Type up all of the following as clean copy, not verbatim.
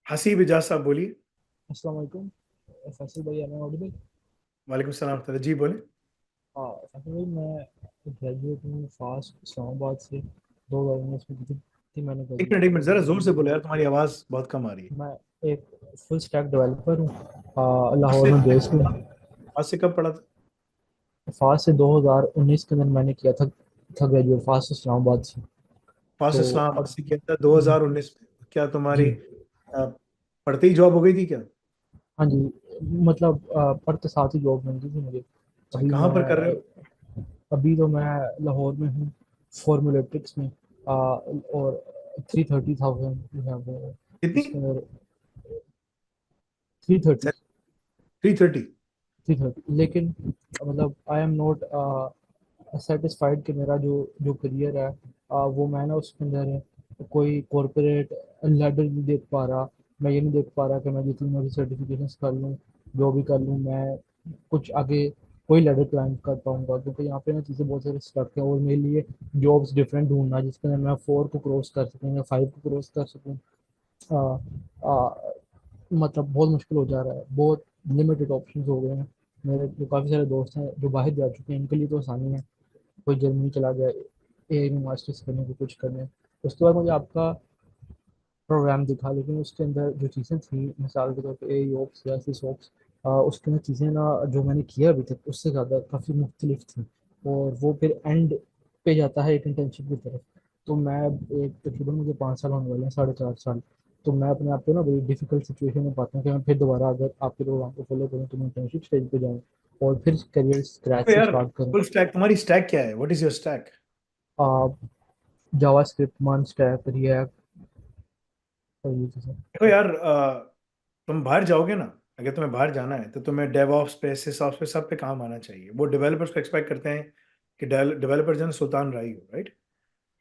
हसीब इजाज साहब बोलिए। अस्सलाम वालेकुम। फैसल भाई, एम आई ऑडिबल? वालेकुम सलाम जी बोले। हाँ फैसल भाई, मैं ग्रेजुएट हूँ फास्ट इस्लामाबाद से। 2019 में की थी मैंने एक मिनट जरा जोर से ग्रेजुएशन। बोले यार, तुम्हारी आवाज बहुत कम आ रही है। मैं एक फुल स्टैक डेवलपर हूँ, आज लाहौर से में बेस्ड हूँ। आज से कब पढ़ा था? फास्ट से 2019 के अंदर मैंने किया था ग्रेजुएट फास्ट इस्लामाबाद से। पास तो इस्लाम अब से किया था 2019 में? क्या तुम्हारी जी, अ, पढ़ते ही जॉब हो गई थी क्या? हाँ जी, मतलब पढ़ते साथ ही जॉब मिल गई थी मुझे। अच्छा, अभी कहाँ पर कर रहे हो? मैं अभी तो मैं लाहौर में हूँ, फॉर्मूलेटिक्स में। और 330,000 जो है वो कितनी? इसके अंदर। 330। 330? 330, लेकिन मतलब आई एम नॉट सेटिस्फाइड कि मेरा जो जो करियर है, वो मैं ना उसके अंदर कोई कॉरपोरेट लैडर नहीं देख पा रहा। मैं ये नहीं देख पा रहा कि मैं जितनी मेरी सर्टिफिकेशंस कर लूँ, जो भी कर लूँ, मैं कुछ आगे कोई लैडर क्लाइंब कर पाऊंगा, क्योंकि यहाँ पे ना चीज़ें बहुत सारी स्टक है। और मेरे लिए जॉब्स डिफरेंट ढूंढना जिसके अंदर मैं 4 को क्रॉस कर सकूँ या 5 को क्रॉस कर सकूँ, आ, आ, मतलब बहुत मुश्किल हो जा रहा है। बहुत लिमिटेड ऑप्शंस हो गए हैं। मेरे जो काफ़ी सारे दोस्त हैं जो बाहर जा चुके हैं, इनके लिए तो आसानी है। कोई जर्मनी चला गया एआई में मास्टर्स करने को, कुछ करने। उसके बाद मुझे आपका प्रोग्राम दिखा, लेकिन उसके अंदर जो चीज़ें थी, मिसाल के तौर पे एआई ओप्स या सिस ओप्स, उसके अंदर चीज़ें ना जो मैंने किया अभी तक उससे ज़्यादा काफ़ी मुख्तलिफ थी। और वो फिर एंड पे जाता है एक इंटर्नशिप की तरफ। तो मैं एक तकरीबन मुझे 5 साल होने वाले हैं, 4.5 साल। तो मैं अपने आप को ना बड़ी डिफिकल्ट सिचुएशन में पाता हूँ कि मैं फिर दोबारा अगर आपके प्रोग्राम को फॉलो करूँ तो मैं इंटर्नशिप स्टेज पे जाऊँ और फिर करियर स्क्रैच तो से यार, स्टार्ट करूँ। फुल स्टैक तुम्हारी स्टैक क्या है? What is your stack? आप जावा स्क्रिप्ट, मान स्टैक, रिएक्ट और ये चीज़ें। देखो यार, तुम बाहर जाओगे ना, अगर तुम्हें बाहर जाना है तो तुम्हें डेवऑप्स पे, सिसऑप्स पे, सब पे काम आना चाहिए। वो डेवलपर्स को एक्सपेक्ट करते हैं कि डेवलपर जो है सुल्तान राई हो, राइट?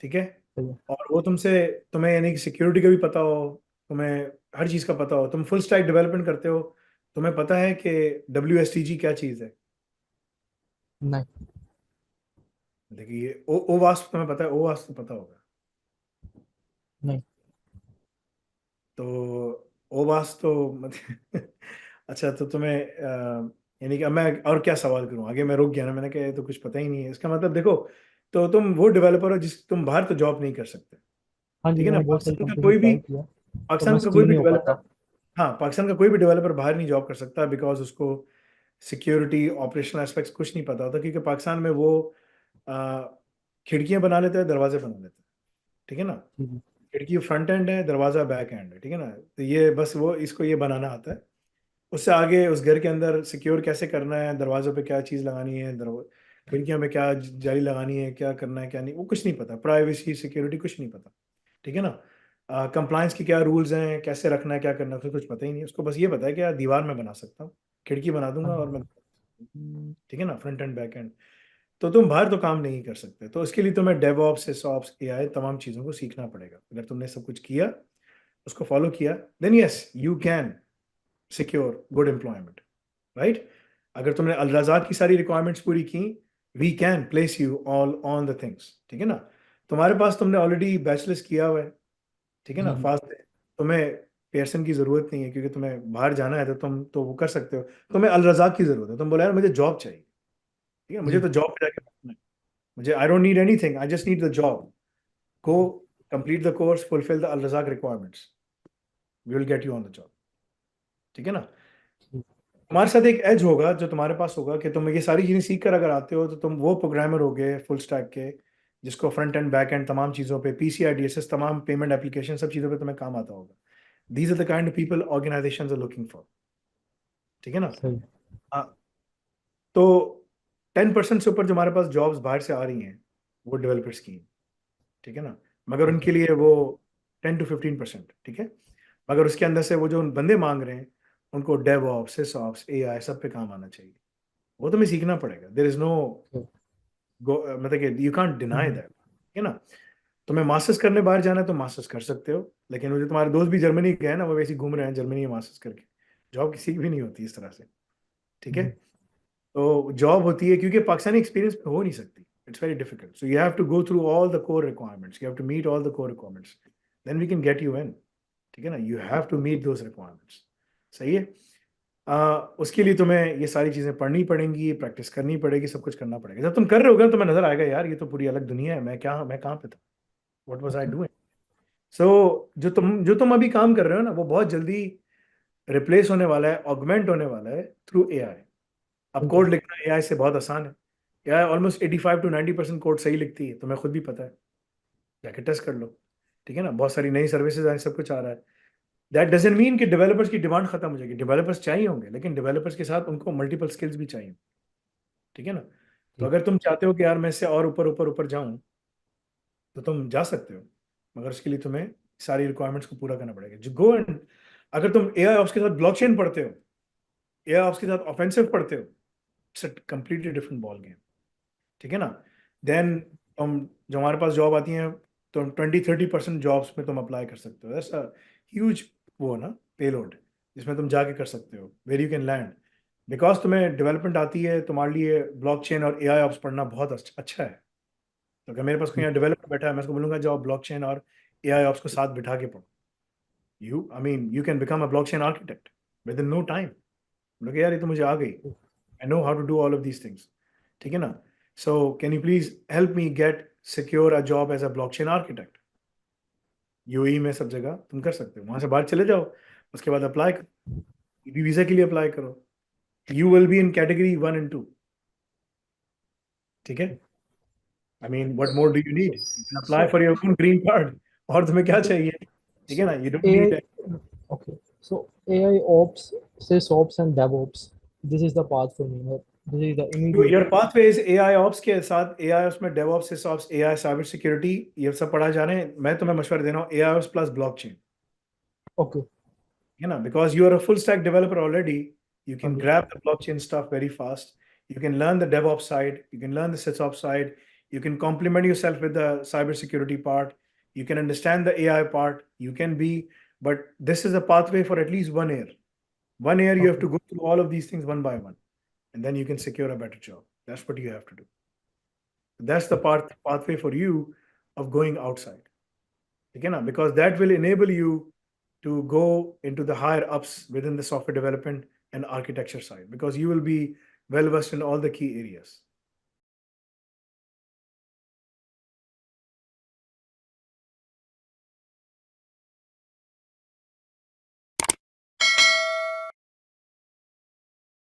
ठीक है। सही है। और वो तुम्हें यानी कि सिक्योरिटी का भी पता हो, तुम्हें हर चीज़ का पता हो, तुम फुल स्टैक डेवलपमेंट करते हो, तुम्हें पता है कि WSTG क्या चीज़ है। नहीं। देखिए, ओ वास्प तुम्हें पता है? ओ वास्प तो पता होगा। नहीं। तो ओ वास्प तो मतलब अच्छा, तो तुम्हें यानी कि अब मैं और क्या सवाल करूं? आगे मैं रुक गया ना, मैंने कहा ये तो कुछ पता ही नहीं है इसका मतलब। देखो, तो तुम वो डेवलपर हो जिस तुम बाहर तो जॉब नहीं कर सकते। हाँ जी, ठीक है ना? मैंने बहुत सारी कंपनी में ट्राई किया, तो मैं पाकिस्तान का कोई स्टिल भी नहीं हो डेवलपर, पाता। हाँ, पाकिस्तान का कोई भी डेवलपर बाहर नहीं जॉब कर सकता, बिकॉज उसको सिक्योरिटी, ऑपरेशनल एस्पेक्ट्स कुछ नहीं पता होता, क्योंकि पाकिस्तान में वो आ, खिड़कियां बना लेते हैं, दरवाजे बना लेते हैं। ठीक है ना? जी जी। खिड़की फ्रंट एंड है, दरवाजा बैक एंड है। ठीक है ना? तो ये बस वो इसको ये बनाना आता है। उससे आगे उस घर के अंदर सिक्योर कैसे करना है, दरवाजों पे क्या चीज़ लगानी है, खिड़कियों में क्या जाली लगानी है, क्या करना है क्या नहीं, वो कुछ नहीं पता। प्राइवेसी, सिक्योरिटी कुछ नहीं पता। ठीक है ना? कंप्लायंस की क्या रूल्स हैं, कैसे रखना है, क्या करना है, उसे कुछ पता ही नहीं। उसको बस ये पता है कि यार दीवार में बना सकता हूँ, खिड़की बना हाँ दूंगा और जी। मैं, ठीक है ना, फ्रंट एंड बैक एंड। तो तुम बाहर तो काम नहीं कर सकते, तो इसके लिए तुम्हें डेवऑप्स, सिसऑप्स, एआई, तमाम चीज़ों को सीखना पड़ेगा। अगर तुमने सब कुछ किया, उसको फॉलो किया, then yes you can secure good employment, right? अगर तुमने अल रज़ाक की सारी रिक्वायरमेंट्स पूरी की, we can place you all on the things. ठीक है ना? तुम्हारे पास, तुमने ऑलरेडी बैचलर्स किया हुआ है, ठीक है जी ना, जी। फास्ट है। तुम्हें पेयरसन की ज़रूरत नहीं है, क्योंकि तुम्हें बाहर जाना है तो तुम तो वो कर सकते हो। तुम्हें अल रज़ाक की ज़रूरत है, तुम बोले यार मुझे जॉब चाहिए। ठीक है, मुझे जी तो जॉब पे जाके बैठना है। मुझे, I don't need anything, I just need the job. Go, complete the course, fulfil the Al Razzaq requirements, we will get you on the job. ठीक है ना? जी। तुम्हारे साथ एक एज होगा जो तुम्हारे पास होगा कि तुम ये सारी चीजें सीख कर अगर आते हो तो तुम वो प्रोग्रामर हो गए फुल स्टैक के, जिसको फ्रंट एंड बैक एंड तमाम चीज़ों पे, PCI DSS, तमाम पेमेंट एप्लीकेशन, सब चीज़ों पे तुम्हें काम आता होगा। These are the kind of people organisations are looking for. ठीक है ना? सही। हाँ। तो 10% से ऊपर जो हमारे पास जॉब्स बाहर से आ रही हैं, वो डेवलपर्स की हैं। ठीक है ना? मगर ठीक है। उनके लिए वो 10 to 15%। ठीक है? मगर उसके अंदर से वो जो बंदे मांग रहे हैं, उनको डेवऑप्स, सिसऑप्स, AI, सब पे काम आना चाहिए। वो तुम्हें सीखना पड़ेगा। देयर इज नो ठीक। मतलब कि you can't deny hmm. That. ठीक है ना? तुम्हें मास्टर्स करने बाहर जाना है तो मास्टर्स कर सकते हो, लेकिन वो जो तुम्हारे दोस्त भी जर्मनी गए हैं ना, वो वैसे ही घूम रहे हैं जर्मनी में मास्टर्स करके। जॉब किसी की भी नहीं होती इस तरह से। ठीक है? जी। तो जॉब होती है, क्योंकि पाकिस्तानी एक्सपीरियंस पे हो नहीं सकती, it's very difficult. So you have to go through all the core requirements, you have to meet all the core requirements, then we can get you in. ठीक है ना, you have to meet those requirements. सही है। उसके लिए तुम्हें ये सारी चीज़ें पढ़नी पड़ेंगी, प्रैक्टिस करनी पड़ेगी, सब कुछ करना पड़ेगा। जब तुम कर रहे होगे तो तुम्हें नजर आएगा यार ये तो पूरी अलग दुनिया है, मैं कहाँ पे था, व्हाट वाज आई डूइंग। सो जो तुम अभी काम कर रहे हो ना, वो बहुत जल्दी रिप्लेस होने वाला है, ऑगमेंट होने वाला है थ्रू एआई। अब बिल्कुल कोड लिखना एआई से बहुत आसान है। एआई ऑलमोस्ट 85 to 90% कोड सही लिखती है, तुम्हें खुद भी पता है, जाके टेस्ट कर लो। ठीक है ना, बहुत सारी नई सर्विसेज आई, सब कुछ आ रहा है। दैट डजंट मीन कि डेवलपर्स की डिमांड खत्म हो जाएगी, डेवलपर्स चाहिए होंगे, लेकिन डेवलपर्स के साथ उनको मल्टीपल स्किल्स भी चाहिए। ठीक है ना। तो ठीक अगर तुम चाहते हो कि यार मैं इससे और ऊपर ऊपर ऊपर जाऊं, तो तुम जा सकते हो, मगर उसके लिए तुम्हें सारी रिक्वायरमेंट्स को पूरा करना पड़ेगा। जो गो एंड, अगर तुम एआई ऑप्स के साथ ब्लॉकचेन पढ़ते हो, एआई ऑप्स के साथ ऑफेंसिव पढ़ते हो, it's a completely different ball game. ठीक है ना। देन तुम, जो हमारे पास जॉब आती हैं, तो 20-30% जॉब्स में तुम अप्लाई कर सकते हो। दैट्स अ ह्यूज, वो ना, पेलोड, जिसमें तुम जाके कर सकते हो, where you can land. Because तुम्हें डेवलपमेंट आती है, तुम्हारे लिए ब्लॉकचेन और एआई ऑप्स पढ़ना बहुत अच्छा है। तो अगर मेरे पास कोई यहाँ डेवलपर बैठा है, मैं उसको बोलूंगा जाओ ब्लॉकचेन और एआई ऑप्स को साथ बिठा के पढ़ो। You can become a blockchain architect within no time. बोलोगे यार ये तो मुझे आ गई, I know how to do all of these things. ठीक है ना। So can you please help me get secure a job as a blockchain architect. UAE में सब जगह तुम कर सकते हो, वहां से बाहर चले जाओ, उसके बाद अप्लाई करो, वीजा के लिए अप्लाई करो, you will be in category 1 and 2। ठीक है। I mean what more do you need, you can apply so for your own green card. और तुम्हें क्या चाहिए? ठीक है so ना, you don't AI need. okay so AI ops SysOps and DevOps, this is the path for me, this is the immediate your pathway is AI ops के साथ, AI ops में डेवऑप्स, सिसऑप्स, एआई साइबर सिक्योरिटी, ये सब पढ़ा जा रहे हैं। मैं तुम्हें मशवरा दे रहा हूँ AI ops plus blockchain. okay You know, because you are a full stack developer already, you हाँ can जी grab the blockchain stuff very fast. You can learn the DevOps side, you can learn the SysOps side, you can complement yourself with the cybersecurity part, you can understand the AI part, you can be, but this is a pathway for at least 1 year. 1 year, you have okay to go through all of these things one by one, and then you can secure a better job. That's what you have to do. That's the pathway for you of going outside. Okay, because that will enable you to go into the higher ups within the software development and architecture side, because you will be well versed in all the key areas.